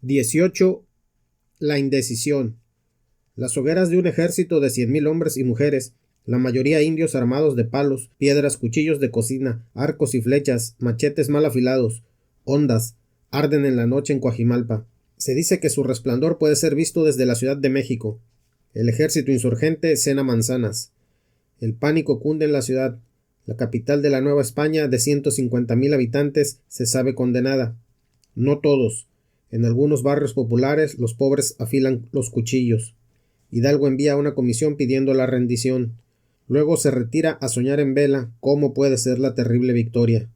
18. La indecisión. Las hogueras de un ejército de 100,000 hombres y mujeres, la mayoría indios armados de palos, piedras, cuchillos de cocina, arcos y flechas, machetes mal afilados, hondas, arden en la noche en Coajimalpa. Se dice que su resplandor puede ser visto desde la Ciudad de México. El ejército insurgente cena manzanas. El pánico cunde en la ciudad. La capital de la Nueva España, de 150,000 habitantes, se sabe condenada. No todos. En algunos barrios populares los pobres afilan los cuchillos. Hidalgo envía una comisión pidiendo la rendición. Luego se retira a soñar en vela cómo puede ser la terrible victoria.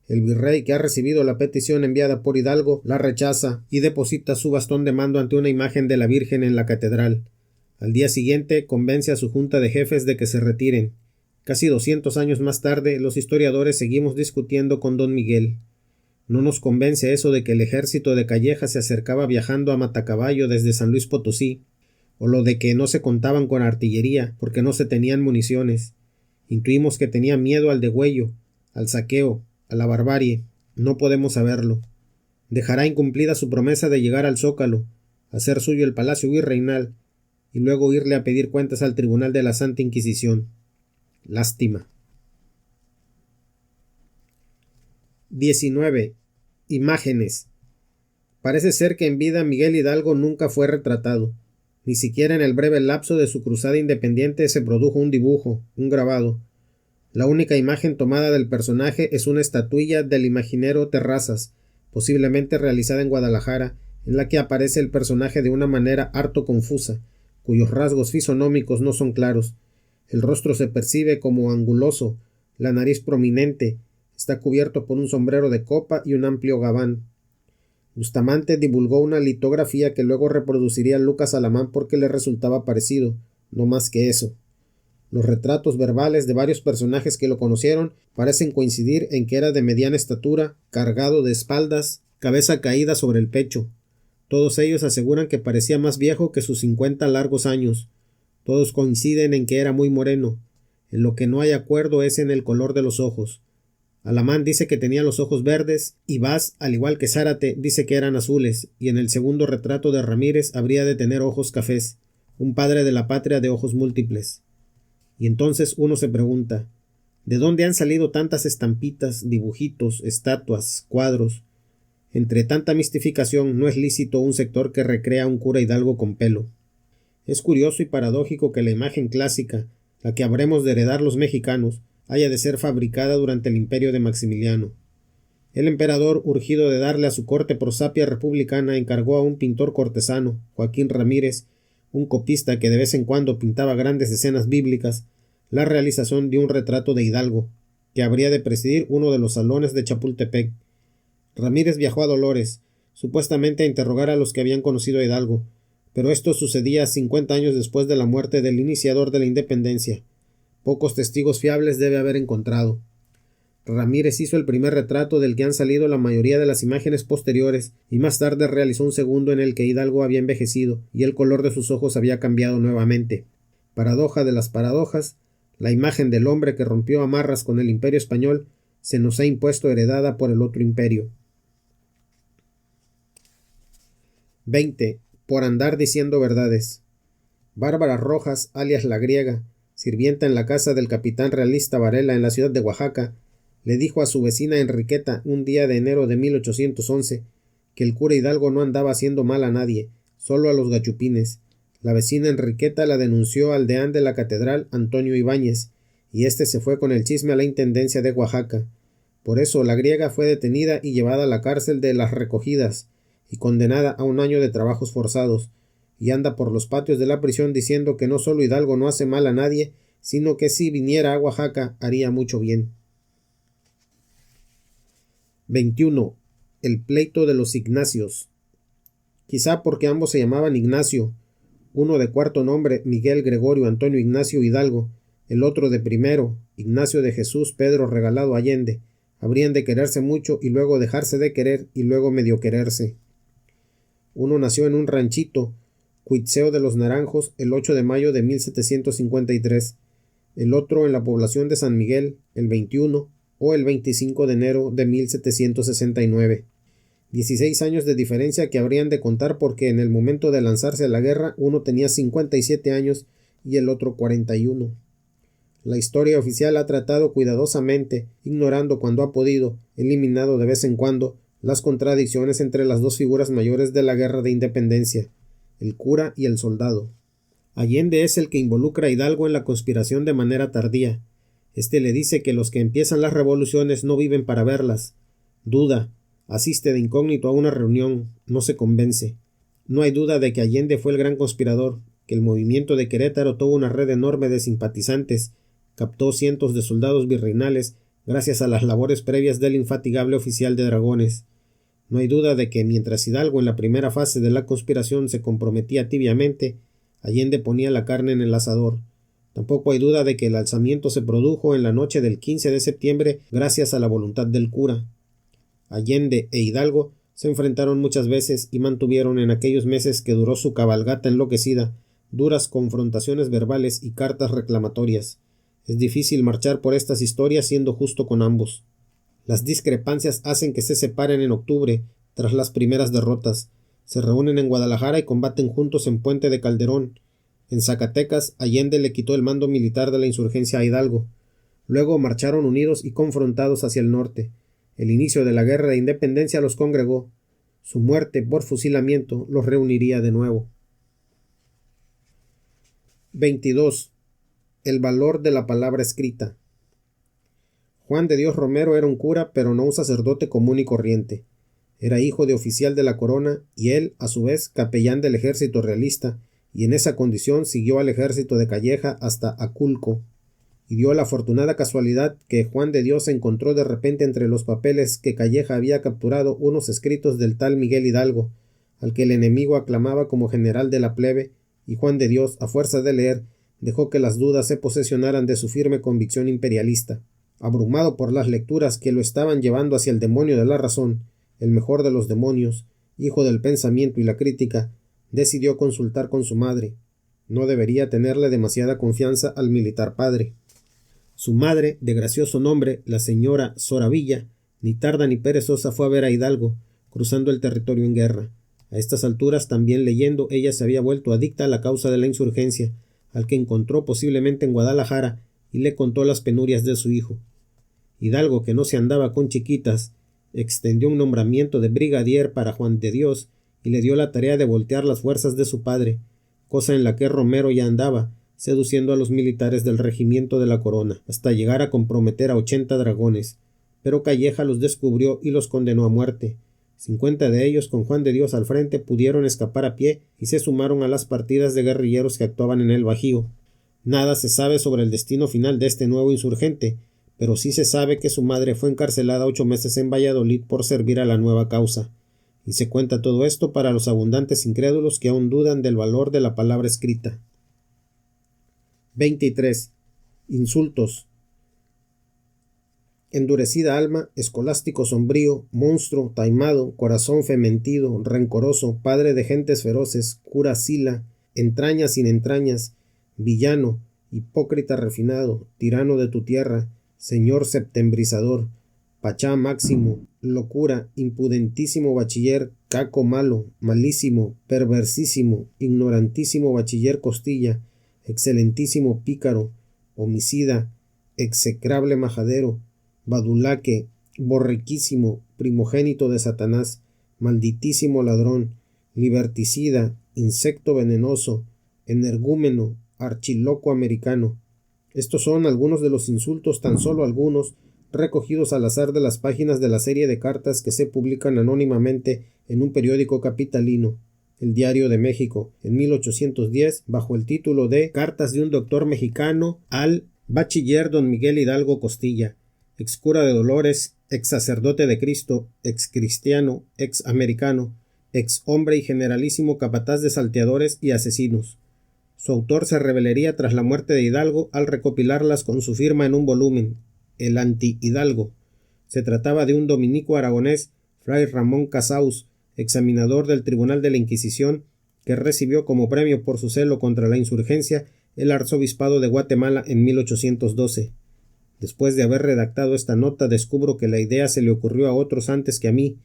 El virrey, que ha recibido la petición enviada por Hidalgo, la rechaza y deposita su bastón de mando ante una imagen de la Virgen en la catedral. Al día siguiente convence a su junta de jefes de que se retiren. Casi 200 años más tarde, los historiadores seguimos discutiendo con don Miguel. No nos convence eso de que el ejército de Calleja se acercaba viajando a matacaballo desde San Luis Potosí, o lo de que no se contaban con artillería porque no se tenían municiones. Intuimos que tenía miedo al degüello, al saqueo, a la barbarie. No podemos saberlo. Dejará incumplida su promesa de llegar al Zócalo, hacer suyo el palacio virreinal y luego irle a pedir cuentas al tribunal de la Santa Inquisición. Lástima. 19. Imágenes. Parece ser que en vida Miguel Hidalgo nunca fue retratado. Ni siquiera en el breve lapso de su cruzada independiente se produjo un dibujo, un grabado. La única imagen tomada del personaje es una estatuilla del imaginero Terrazas, posiblemente realizada en Guadalajara, en la que aparece el personaje de una manera harto confusa, cuyos rasgos fisonómicos no son claros. El rostro se percibe como anguloso, la nariz prominente, está cubierto por un sombrero de copa y un amplio gabán. Bustamante divulgó una litografía que luego reproduciría Lucas Alamán porque le resultaba parecido, no más que eso. Los retratos verbales de varios personajes que lo conocieron parecen coincidir en que era de mediana estatura, cargado de espaldas, cabeza caída sobre el pecho. Todos ellos aseguran que parecía más viejo que sus 50 largos años. Todos coinciden en que era muy moreno. En lo que no hay acuerdo es en el color de los ojos. Alamán dice que tenía los ojos verdes, y Vaz, al igual que Zárate, dice que eran azules, y en el segundo retrato de Ramírez habría de tener ojos cafés, un padre de la patria de ojos múltiples. Y entonces uno se pregunta, ¿de dónde han salido tantas estampitas, dibujitos, estatuas, cuadros? Entre tanta mistificación no es lícito un sector que recrea un cura Hidalgo con pelo. Es curioso y paradójico que la imagen clásica, la que habremos de heredar los mexicanos, haya de ser fabricada durante el imperio de Maximiliano. El emperador, urgido de darle a su corte prosapia republicana, encargó a un pintor cortesano, Joaquín Ramírez, un copista que de vez en cuando pintaba grandes escenas bíblicas, la realización de un retrato de Hidalgo, que habría de presidir uno de los salones de Chapultepec. Ramírez viajó a Dolores, supuestamente a interrogar a los que habían conocido a Hidalgo, pero esto sucedía 50 años después de la muerte del iniciador de la independencia. Pocos testigos fiables debe haber encontrado. Ramírez hizo el primer retrato del que han salido la mayoría de las imágenes posteriores, y más tarde realizó un segundo en el que Hidalgo había envejecido y el color de sus ojos había cambiado nuevamente. Paradoja de las paradojas, la imagen del hombre que rompió amarras con el imperio español se nos ha impuesto heredada por el otro imperio. 20. Por andar diciendo verdades. Bárbara Rojas, alias la Griega, sirvienta en la casa del capitán realista Varela en la ciudad de Oaxaca, le dijo a su vecina Enriqueta un día de enero de 1811 que el cura Hidalgo no andaba haciendo mal a nadie, solo a los gachupines. La vecina Enriqueta la denunció al deán de la catedral, Antonio Ibáñez, y éste se fue con el chisme a la intendencia de Oaxaca. Por eso la Griega fue detenida y llevada a la cárcel de Las Recogidas y condenada a 1 año de trabajos forzados, y anda por los patios de la prisión diciendo que no solo Hidalgo no hace mal a nadie, sino que si viniera a Oaxaca haría mucho bien. 21. El pleito de los Ignacios. Quizá porque ambos se llamaban Ignacio, uno de cuarto nombre Miguel Gregorio Antonio Ignacio Hidalgo, el otro de primero, Ignacio de Jesús Pedro Regalado Allende, habrían de quererse mucho y luego dejarse de querer y luego medio quererse. Uno nació en un ranchito, Cuitzeo de los Naranjos, el 8 de mayo de 1753, el otro en la población de San Miguel, el 21 o el 25 de enero de 1769. 16 años de diferencia que habrían de contar porque en el momento de lanzarse a la guerra uno tenía 57 años y el otro 41. La historia oficial ha tratado cuidadosamente, ignorando cuando ha podido, eliminado de vez en cuando, las contradicciones entre las dos figuras mayores de la guerra de independencia, el cura y el soldado. Allende es el que involucra a Hidalgo en la conspiración de manera tardía. Este le dice que los que empiezan las revoluciones no viven para verlas. Duda, asiste de incógnito a una reunión, no se convence. No hay duda de que Allende fue el gran conspirador, que el movimiento de Querétaro tuvo una red enorme de simpatizantes, captó cientos de soldados virreinales gracias a las labores previas del infatigable oficial de dragones. No hay duda de que mientras Hidalgo en la primera fase de la conspiración se comprometía tibiamente, Allende ponía la carne en el asador. Tampoco hay duda de que el alzamiento se produjo en la noche del 15 de septiembre gracias a la voluntad del cura. Allende e Hidalgo se enfrentaron muchas veces y mantuvieron en aquellos meses que duró su cabalgata enloquecida duras confrontaciones verbales y cartas reclamatorias. Es difícil marchar por estas historias siendo justo con ambos. Las discrepancias hacen que se separen en octubre, tras las primeras derrotas. Se reúnen en Guadalajara y combaten juntos en Puente de Calderón. En Zacatecas, Allende le quitó el mando militar de la insurgencia a Hidalgo. Luego marcharon unidos y confrontados hacia el norte. El inicio de la guerra de independencia los congregó. Su muerte por fusilamiento los reuniría de nuevo. 22. El valor de la palabra escrita. Juan de Dios Romero era un cura, pero no un sacerdote común y corriente. Era hijo de oficial de la corona y él, a su vez, capellán del ejército realista, y en esa condición siguió al ejército de Calleja hasta Aculco, y dio la afortunada casualidad que Juan de Dios encontró de repente entre los papeles que Calleja había capturado unos escritos del tal Miguel Hidalgo, al que el enemigo aclamaba como general de la plebe, y Juan de Dios, a fuerza de leer, dejó que las dudas se posesionaran de su firme convicción imperialista. Abrumado por las lecturas que lo estaban llevando hacia el demonio de la razón, el mejor de los demonios, hijo del pensamiento y la crítica, decidió consultar con su madre. No debería tenerle demasiada confianza al militar padre. Su madre, de gracioso nombre, la señora Soravilla, ni tarda ni perezosa fue a ver a Hidalgo, cruzando el territorio en guerra. A estas alturas, también leyendo, ella se había vuelto adicta a la causa de la insurgencia, al que encontró posiblemente en Guadalajara, y le contó las penurias de su hijo. Hidalgo, que no se andaba con chiquitas, extendió un nombramiento de brigadier para Juan de Dios y le dio la tarea de voltear las fuerzas de su padre, cosa en la que Romero ya andaba, seduciendo a los militares del regimiento de la corona, hasta llegar a comprometer a 80 dragones. Pero Calleja los descubrió y los condenó a muerte. 50 de ellos, con Juan de Dios al frente, pudieron escapar a pie y se sumaron a las partidas de guerrilleros que actuaban en el Bajío. Nada se sabe sobre el destino final de este nuevo insurgente, pero sí se sabe que su madre fue encarcelada 8 meses en Valladolid por servir a la nueva causa. Y se cuenta todo esto para los abundantes incrédulos que aún dudan del valor de la palabra escrita. 23. Insultos. Endurecida alma, escolástico sombrío, monstruo, taimado, corazón fementido, rencoroso, padre de gentes feroces, cura sila, entrañas sin entrañas, villano, hipócrita refinado, tirano de tu tierra, señor septembrizador, pachá máximo, locura, impudentísimo bachiller, caco malo, malísimo, perversísimo, ignorantísimo bachiller Costilla, excelentísimo pícaro, homicida, execrable majadero, badulaque, borriquísimo, primogénito de Satanás, malditísimo ladrón, liberticida, insecto venenoso, energúmeno, archiloco americano. Estos son algunos de los insultos, tan solo algunos, recogidos al azar de las páginas de la serie de cartas que se publican anónimamente en un periódico capitalino, el Diario de México, en 1810, bajo el título de Cartas de un doctor mexicano al bachiller don Miguel Hidalgo Costilla, ex cura de Dolores, ex sacerdote de Cristo, ex cristiano, ex americano, ex hombre y generalísimo capataz de salteadores y asesinos. Su autor se revelaría tras la muerte de Hidalgo al recopilarlas con su firma en un volumen, el Anti-Hidalgo. Se trataba de un dominico aragonés, fray Ramón Casaus, examinador del Tribunal de la Inquisición, que recibió como premio por su celo contra la insurgencia el arzobispado de Guatemala en 1812. Después de haber redactado esta nota, descubro que la idea se le ocurrió a otros antes que a mí.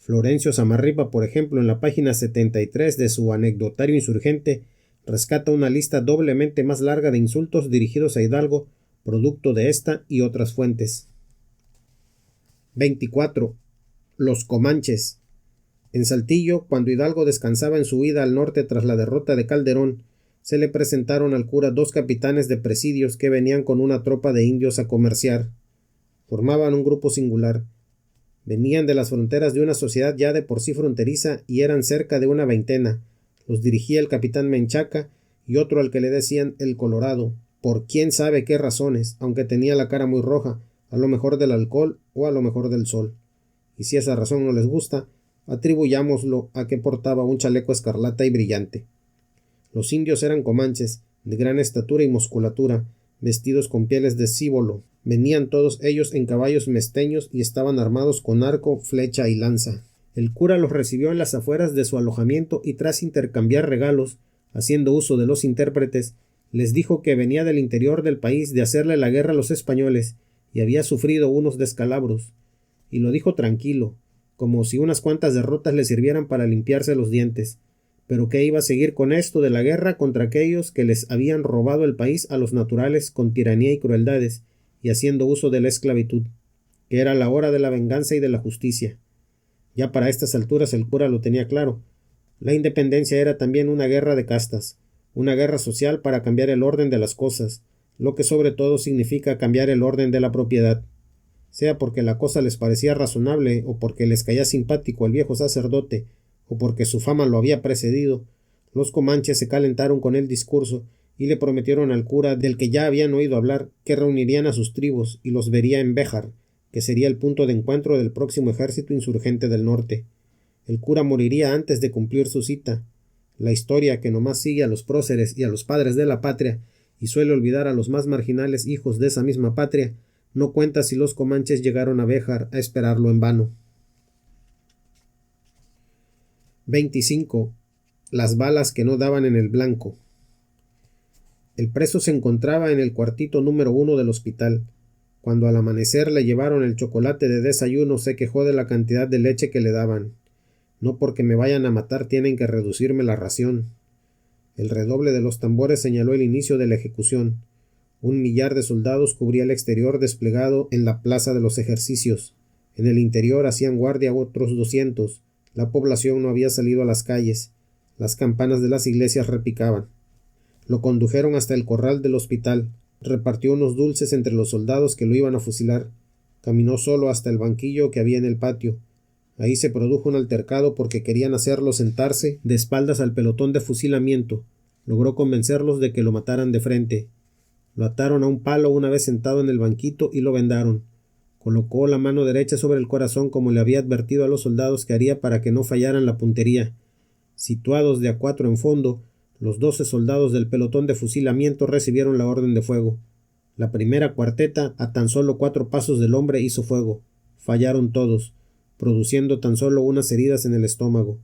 Florencio Samarripa, por ejemplo, en la página 73 de su Anecdotario Insurgente, rescata una lista doblemente más larga de insultos dirigidos a Hidalgo, producto de esta y otras fuentes. 24. Los comanches. En Saltillo, cuando Hidalgo descansaba en su huida al norte tras la derrota de Calderón, se le presentaron al cura dos capitanes de presidios que venían con una tropa de indios a comerciar. Formaban un grupo singular. Venían de las fronteras de una sociedad ya de por sí fronteriza y eran cerca de una veintena. Los dirigía el capitán Menchaca y otro al que le decían el Colorado, por quién sabe qué razones, aunque tenía la cara muy roja, a lo mejor del alcohol o a lo mejor del sol. Y si esa razón no les gusta, atribuyámoslo a que portaba un chaleco escarlata y brillante. Los indios eran comanches, de gran estatura y musculatura, vestidos con pieles de cíbolo. Venían todos ellos en caballos mesteños y estaban armados con arco, flecha y lanza. El cura los recibió en las afueras de su alojamiento y tras intercambiar regalos, haciendo uso de los intérpretes, les dijo que venía del interior del país de hacerle la guerra a los españoles y había sufrido unos descalabros. Y lo dijo tranquilo, como si unas cuantas derrotas le sirvieran para limpiarse los dientes, pero que iba a seguir con esto de la guerra contra aquellos que les habían robado el país a los naturales con tiranía y crueldades, y haciendo uso de la esclavitud, que era la hora de la venganza y de la justicia. Ya para estas alturas el cura lo tenía claro. La independencia era también una guerra de castas, una guerra social para cambiar el orden de las cosas, lo que sobre todo significa cambiar el orden de la propiedad. Sea porque la cosa les parecía razonable, o porque les caía simpático el viejo sacerdote, o porque su fama lo había precedido, los comanches se calentaron con el discurso y le prometieron al cura, del que ya habían oído hablar, que reunirían a sus tribus y los vería en Béjar, que sería el punto de encuentro del próximo ejército insurgente del norte. El cura moriría antes de cumplir su cita. La historia, que nomás sigue a los próceres y a los padres de la patria, y suele olvidar a los más marginales hijos de esa misma patria, no cuenta si los comanches llegaron a Béjar a esperarlo en vano. 25. Las balas que no daban en el blanco. El preso se encontraba en el cuartito número 1 del hospital. Cuando al amanecer le llevaron el chocolate de desayuno, se quejó de la cantidad de leche que le daban. No porque me vayan a matar tienen que reducirme la ración. El redoble de los tambores señaló el inicio de la ejecución. 1 millar de soldados cubría el exterior desplegado en la plaza de los ejercicios. En el interior hacían guardia otros 200. La población no había salido a las calles. Las campanas de las iglesias repicaban. Lo condujeron hasta el corral del hospital. Repartió unos dulces entre los soldados que lo iban a fusilar. Caminó solo hasta el banquillo que había en el patio. Ahí se produjo un altercado porque querían hacerlo sentarse de espaldas al pelotón de fusilamiento. Logró convencerlos de que lo mataran de frente. Lo ataron a un palo una vez sentado en el banquito y lo vendaron. Colocó la mano derecha sobre el corazón como le había advertido a los soldados que haría para que no fallaran la puntería. Situados de a 4 en fondo, los 12 soldados del pelotón de fusilamiento recibieron la orden de fuego. La primera cuarteta, a tan solo 4 pasos del hombre, hizo fuego. Fallaron todos, produciendo tan solo unas heridas en el estómago.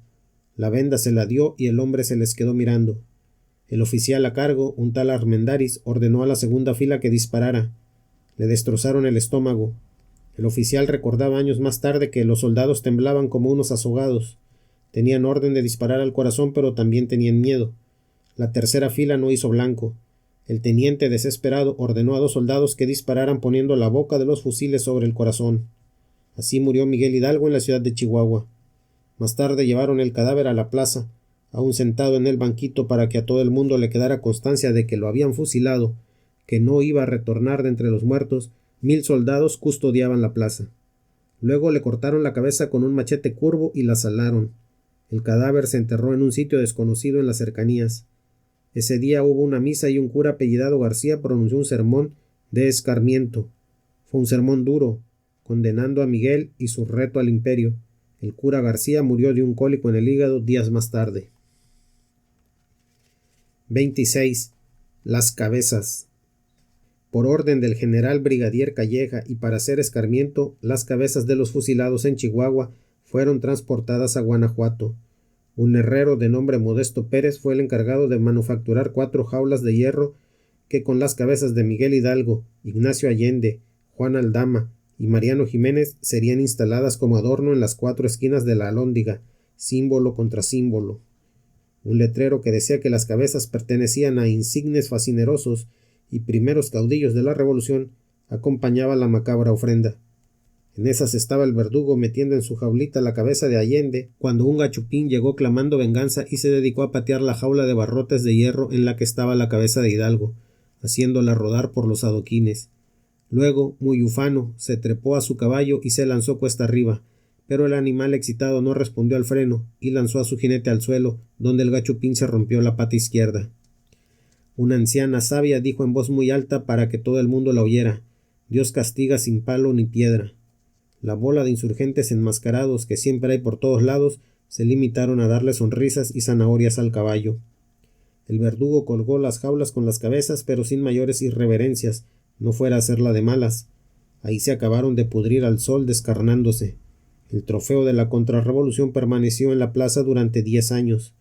La venda se la dio y el hombre se les quedó mirando. El oficial a cargo, un tal Armendáriz, ordenó a la segunda fila que disparara. Le destrozaron el estómago. El oficial recordaba años más tarde que los soldados temblaban como unos azogados. Tenían orden de disparar al corazón, pero también tenían miedo. La tercera fila no hizo blanco. El teniente, desesperado, ordenó a 2 soldados que dispararan poniendo la boca de los fusiles sobre el corazón. Así murió Miguel Hidalgo en la ciudad de Chihuahua. Más tarde llevaron el cadáver a la plaza, aún sentado en el banquito para que a todo el mundo le quedara constancia de que lo habían fusilado, que no iba a retornar de entre los muertos. 1000 soldados custodiaban la plaza. Luego le cortaron la cabeza con un machete curvo y la salaron. El cadáver se enterró en un sitio desconocido en las cercanías. Ese día hubo una misa y un cura apellidado García pronunció un sermón de escarmiento. Fue un sermón duro, condenando a Miguel y su reto al imperio. El cura García murió de un cólico en el hígado días más tarde. 26. Las cabezas. Por orden del general brigadier Calleja y para hacer escarmiento, las cabezas de los fusilados en Chihuahua fueron transportadas a Guanajuato. Un herrero de nombre Modesto Pérez fue el encargado de manufacturar 4 jaulas de hierro que con las cabezas de Miguel Hidalgo, Ignacio Allende, Juan Aldama y Mariano Jiménez serían instaladas como adorno en las 4 esquinas de la Alhóndiga, símbolo contra símbolo. Un letrero que decía que las cabezas pertenecían a insignes fascinerosos y primeros caudillos de la revolución acompañaba la macabra ofrenda. En esas estaba el verdugo metiendo en su jaulita la cabeza de Allende, cuando un gachupín llegó clamando venganza y se dedicó a patear la jaula de barrotes de hierro en la que estaba la cabeza de Hidalgo, haciéndola rodar por los adoquines. Luego, muy ufano, se trepó a su caballo y se lanzó cuesta arriba, pero el animal excitado no respondió al freno y lanzó a su jinete al suelo, donde el gachupín se rompió la pata izquierda. Una anciana sabia dijo en voz muy alta para que todo el mundo la oyera: «Dios castiga sin palo ni piedra». La bola de insurgentes enmascarados que siempre hay por todos lados se limitaron a darle sonrisas y zanahorias al caballo. El verdugo colgó las jaulas con las cabezas, pero sin mayores irreverencias, no fuera a hacerla de malas. Ahí se acabaron de pudrir al sol descarnándose. El trofeo de la contrarrevolución permaneció en la plaza durante 10 años.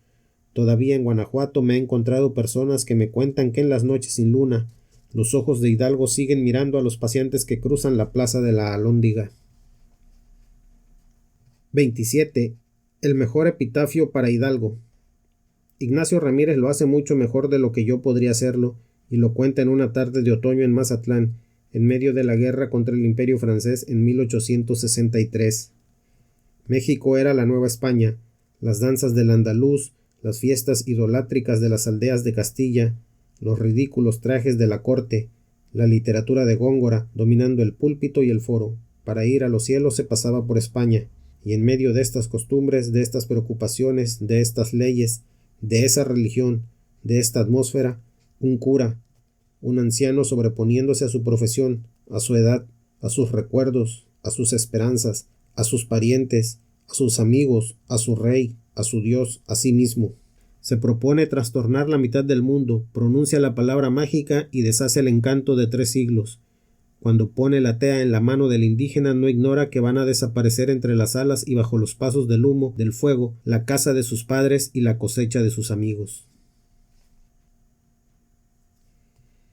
Todavía en Guanajuato me he encontrado personas que me cuentan que en las noches sin luna, los ojos de Hidalgo siguen mirando a los paseantes que cruzan la plaza de la Alhóndiga. 27. El mejor epitafio para Hidalgo. Ignacio Ramírez lo hace mucho mejor de lo que yo podría hacerlo, y lo cuenta en una tarde de otoño en Mazatlán, en medio de la guerra contra el Imperio francés en 1863. México era la Nueva España, las danzas del andaluz, las fiestas idolátricas de las aldeas de Castilla, los ridículos trajes de la corte, la literatura de Góngora dominando el púlpito y el foro. Para ir a los cielos se pasaba por España, y en medio de estas costumbres, de estas preocupaciones, de estas leyes, de esa religión, de esta atmósfera, un cura, un anciano sobreponiéndose a su profesión, a su edad, a sus recuerdos, a sus esperanzas, a sus parientes, a sus amigos, a su rey, a su Dios, a sí mismo. Se propone trastornar la mitad del mundo, pronuncia la palabra mágica y deshace el encanto de 3 siglos. Cuando pone la tea en la mano del indígena no ignora que van a desaparecer entre las alas y bajo los pasos del humo, del fuego, la casa de sus padres y la cosecha de sus amigos.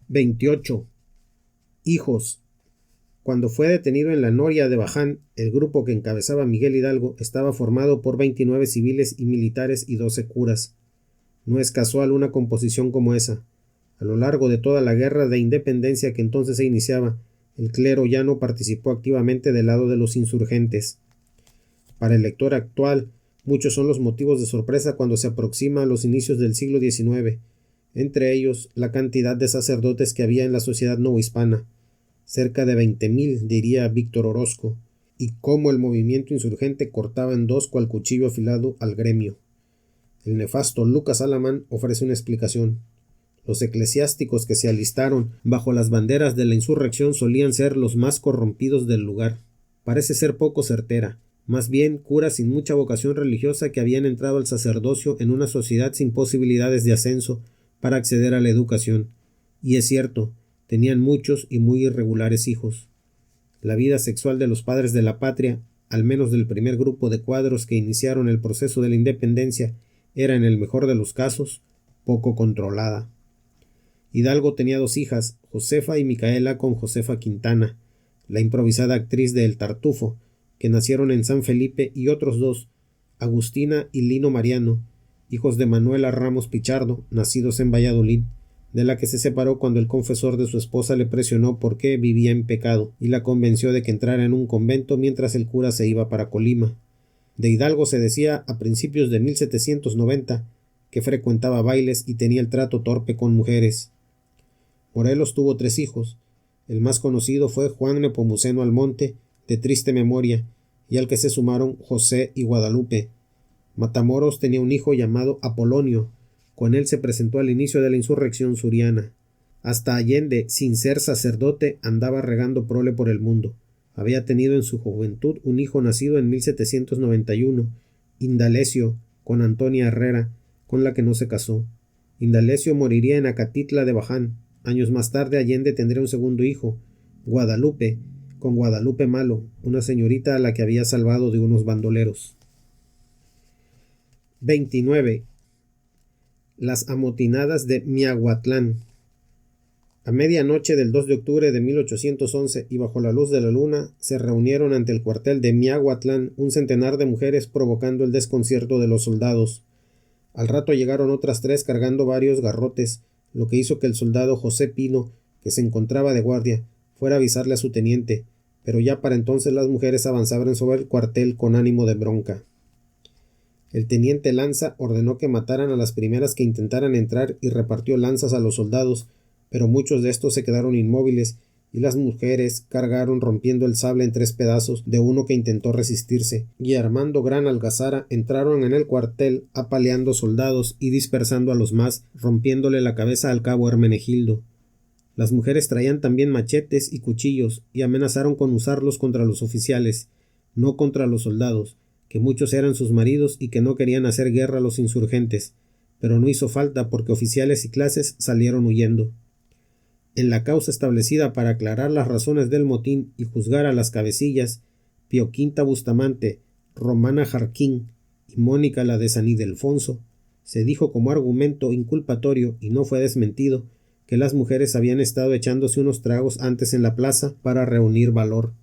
28. Hijos. Cuando fue detenido en la noria de Baján, el grupo que encabezaba Miguel Hidalgo estaba formado por 29 civiles y militares y 12 curas. No es casual una composición como esa. A lo largo de toda la guerra de independencia que entonces se iniciaba, el clero ya no participó activamente del lado de los insurgentes. Para el lector actual, muchos son los motivos de sorpresa cuando se aproxima a los inicios del siglo XIX, entre ellos la cantidad de sacerdotes que había en la sociedad novohispana, cerca de 20,000, diría Víctor Orozco, y cómo el movimiento insurgente cortaba en dos cual cuchillo afilado al gremio. El nefasto Lucas Alamán ofrece una explicación. Los eclesiásticos que se alistaron bajo las banderas de la insurrección solían ser los más corrompidos del lugar. Parece ser poco certera, más bien curas sin mucha vocación religiosa que habían entrado al sacerdocio en una sociedad sin posibilidades de ascenso para acceder a la educación. Y es cierto, tenían muchos y muy irregulares hijos. La vida sexual de los padres de la patria, al menos del primer grupo de cuadros que iniciaron el proceso de la independencia, era en el mejor de los casos poco controlada. Hidalgo tenía 2 hijas, Josefa y Micaela con Josefa Quintana, la improvisada actriz de El Tartufo, que nacieron en San Felipe, y otros 2, Agustina y Lino Mariano, hijos de Manuela Ramos Pichardo, nacidos en Valladolid, de la que se separó cuando el confesor de su esposa le presionó porque vivía en pecado y la convenció de que entrara en un convento mientras el cura se iba para Colima. De Hidalgo se decía a principios de 1790 que frecuentaba bailes y tenía el trato torpe con mujeres. Morelos tuvo 3 hijos. El más conocido fue Juan Nepomuceno Almonte, de triste memoria, y al que se sumaron José y Guadalupe. Matamoros tenía un hijo llamado Apolonio. Con él se presentó al inicio de la insurrección suriana. Hasta Allende, sin ser sacerdote, andaba regando prole por el mundo. Había tenido en su juventud un hijo nacido en 1791, Indalecio, con Antonia Herrera, con la que no se casó. Indalecio moriría en Acatitla de Baján. Años más tarde Allende tendría un segundo hijo, Guadalupe, con Guadalupe Malo, una señorita a la que había salvado de unos bandoleros. 29. Las amotinadas de Miahuatlán. A medianoche del 2 de octubre de 1811 y bajo la luz de la luna se reunieron ante el cuartel de Miahuatlán un centenar de mujeres provocando el desconcierto de los soldados. Al rato llegaron otras 3 cargando varios garrotes, lo que hizo que el soldado José Pino, que se encontraba de guardia, fuera a avisarle a su teniente, pero ya para entonces las mujeres avanzaban sobre el cuartel con ánimo de bronca. El teniente Lanza ordenó que mataran a las primeras que intentaran entrar y repartió lanzas a los soldados, pero muchos de estos se quedaron inmóviles y las mujeres cargaron rompiendo el sable en 3 pedazos de uno que intentó resistirse, y armando gran algazara entraron en el cuartel apaleando soldados y dispersando a los más, rompiéndole la cabeza al cabo Hermenegildo. Las mujeres traían también machetes y cuchillos y amenazaron con usarlos contra los oficiales, no contra los soldados, que muchos eran sus maridos y que no querían hacer guerra a los insurgentes, pero no hizo falta porque oficiales y clases salieron huyendo. En la causa establecida para aclarar las razones del motín y juzgar a las cabecillas, Pioquinta Bustamante, Romana Jarquín y Mónica la de San Ildefonso, se dijo como argumento inculpatorio, y no fue desmentido, que las mujeres habían estado echándose unos tragos antes en la plaza para reunir valor.